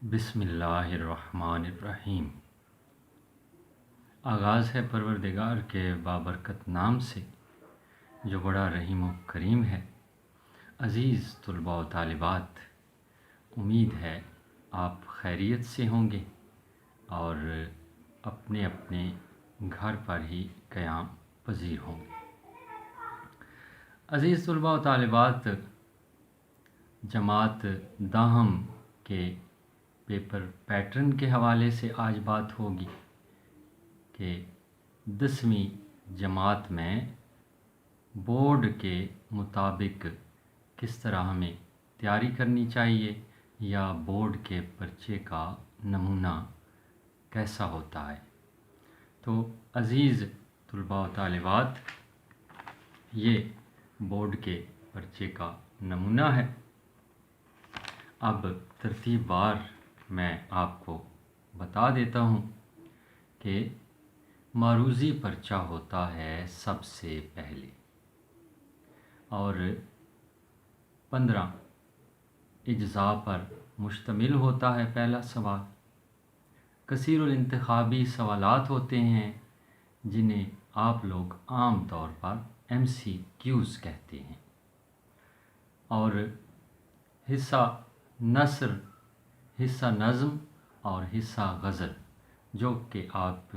बिस्मिल्लाहिर्रहमानिर्रहीम। आगाज़ है परवरदिगार के बाबरकत नाम से जो बड़ा रहीम व करीम है। अज़ीज़ तुलबा व तालिबात, उम्मीद है आप खैरियत से होंगे और अपने अपने घर पर ही क़याम पज़ीर होंगे। अज़ीज़ तुलबा व तालिबात, जमात दाहम के पेपर पैटर्न के हवाले से आज बात होगी कि 10वीं जमात में बोर्ड के मुताबिक किस तरह हमें तैयारी करनी चाहिए या बोर्ड के पर्चे का नमूना कैसा होता है। तो अज़ीज़ तुलबा व तालिबात, ये बोर्ड के पर्चे का नमूना है। अब तरतीबवार मैं आपको बता देता हूँ कि मारूज़ी पर्चा होता है सबसे पहले और 15 इज्ज़ा पर मुश्तमिल होता है। पहला सवाल कसीरुल इंतखाबी सवालात होते हैं जिन्हें आप लोग आम तौर पर MCQs कहते हैं, और हिस्सा नस्र, हिस्सा नज़्म और हिस्सा गज़ल, जो कि आप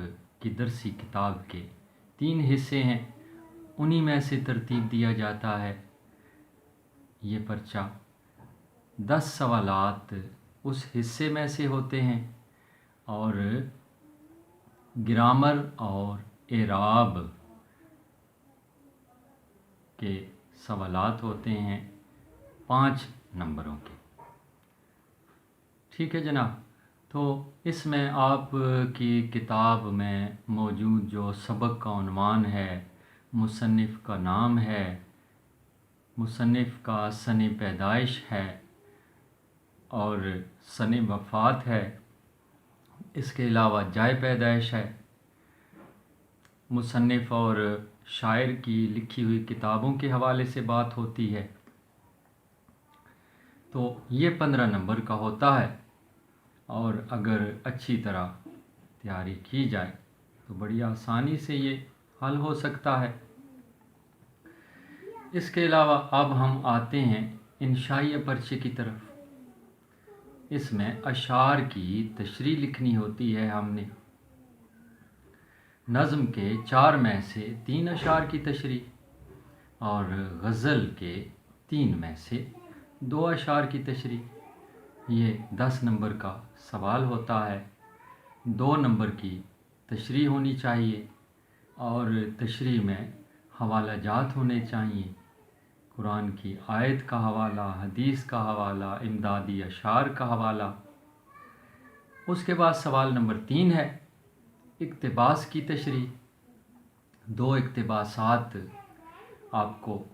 की दरसी किताब के 3 हिस्से हैं, उन्हीं में से तरतीब दिया जाता है। ये पर्चा 10 सवालात उस हिस्से में से होते हैं और ग्रामर और एराब के सवालात होते हैं 5 नंबरों के। ठीक है जनाब। तो इसमें आप की किताब में मौजूद जो सबक का उन्वान है, मुसन्निफ़ का नाम है, मुसन्निफ़ का सन पैदाइश है और सन वफ़ात है। इसके अलावा जाए पैदाइश है। मुसन्निफ़ और शायर की लिखी हुई किताबों के हवाले से बात होती है। तो ये 15 नंबर का होता है और अगर अच्छी तरह तैयारी की जाए तो बड़ी आसानी से ये हल हो सकता है। इसके अलावा अब हम आते हैं इंशाइया पर्चे की तरफ। इसमें अशार की तशरीह लिखनी होती है। हमने नज़्म के 4 में से 3 अशार की तशरीह और गज़ल के 3 में से 2 अशार की तशरीह। ये 10 नंबर का सवाल होता है। 2 नंबर की तशरीह होनी चाहिए और तशरीह में हवाला जात होने चाहिए। कुरान की आयत का हवाला, हदीस का हवाला, इमदादी अशार का हवाला। उसके बाद सवाल नंबर 3 है इक़्तिबास की तशरीह। 2 इक़्तिबासात आपको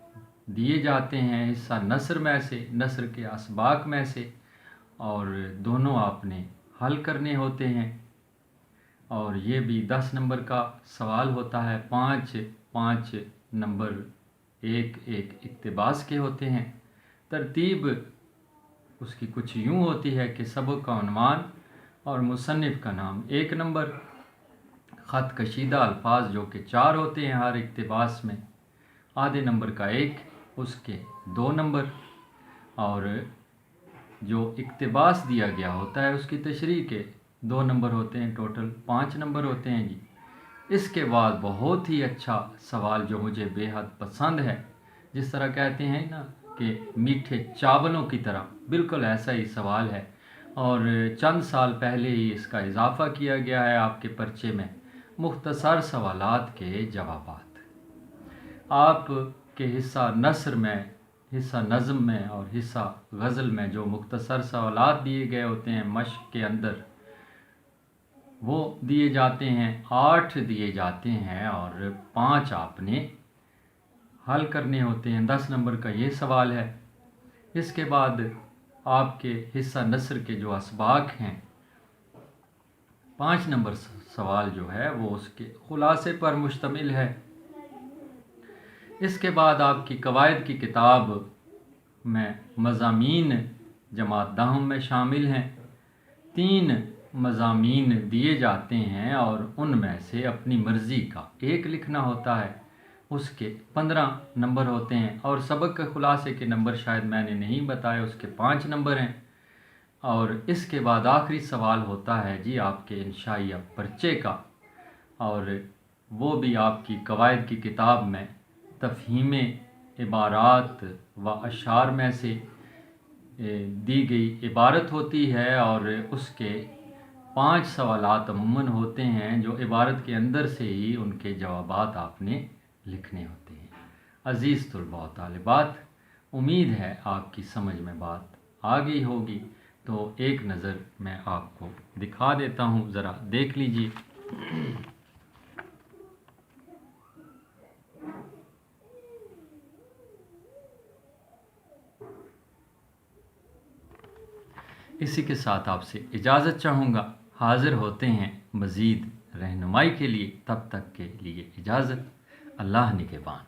दिए जाते हैं हिस्सा नस्र में से, नस्र के असबाक में से, और दोनों आपने हल करने होते हैं। और ये भी 10 नंबर का सवाल होता है। 5 नंबर एक इक़्तिबास के होते हैं। तरतीब उसकी कुछ यूँ होती है कि सबक का उन्वान और मुसन्निफ़ का नाम 1 नंबर, ख़त कशीदा अल्फाज जो कि 4 होते हैं हर इक़्तिबास में, आधे नंबर का 1, उसके 2 नंबर, और जो इक़्तिबास दिया गया होता है उसकी तशरीह के 2 नंबर होते हैं। टोटल 5 नंबर होते हैं जी। इसके बाद बहुत ही अच्छा सवाल जो मुझे बेहद पसंद है, जिस तरह कहते हैं ना कि मीठे चावलों की तरह, बिल्कुल ऐसा ही सवाल है और चंद साल पहले ही इसका इजाफ़ा किया गया है आपके पर्चे में। मुख्तसर सवालात के जवाबात आप के हिस्सा नस्र में, हिस्सा नज़्म में और हिस्सा गज़ल में जो मुख्तसर सवालात दिए गए होते हैं मश्क के अंदर, वो दिए जाते हैं। 8 दिए जाते हैं और 5 आपने हल करने होते हैं। 10 नंबर का ये सवाल है। इसके बाद आपके हिस्सा नस्र के जो असबाक हैं, 5 नंबर सवाल जो है वो उसके खुलासे पर मुश्तमिल है। इसके बाद आपकी कवायद की किताब में मज़ामीन जमात दाहम में शामिल हैं। 3 مضامین دیے جاتے ہیں اور ان میں سے اپنی مرضی کا ایک لکھنا ہوتا ہے، اس کے 15 نمبر ہوتے ہیں، اور سبق کے خلاصے کے نمبر شاید میں نے نہیں بتایا، اس کے 5 نمبر ہیں۔ اور اس کے بعد آخری سوال ہوتا ہے جی آپ کے انشائیہ پرچے کا، اور وہ بھی آپ کی قواعد کی کتاب میں تفہیم عبارات و اشعار میں سے دی گئی عبارت ہوتی ہے، اور اس کے 5 سوالات عموماً ہوتے ہیں جو عبارت کے اندر سے ہی ان کے جوابات آپ نے لکھنے ہوتے ہیں۔ عزیز طلباء و طالبات، امید ہے آپ کی سمجھ میں بات آ گئی ہوگی، تو ایک نظر میں آپ کو دکھا دیتا ہوں، ذرا دیکھ لیجئے۔ اسی کے ساتھ آپ سے اجازت چاہوں گا، حاضر ہوتے ہیں مزید رہنمائی کے لیے، تب تک کے لیے اجازت، اللہ نگہبان۔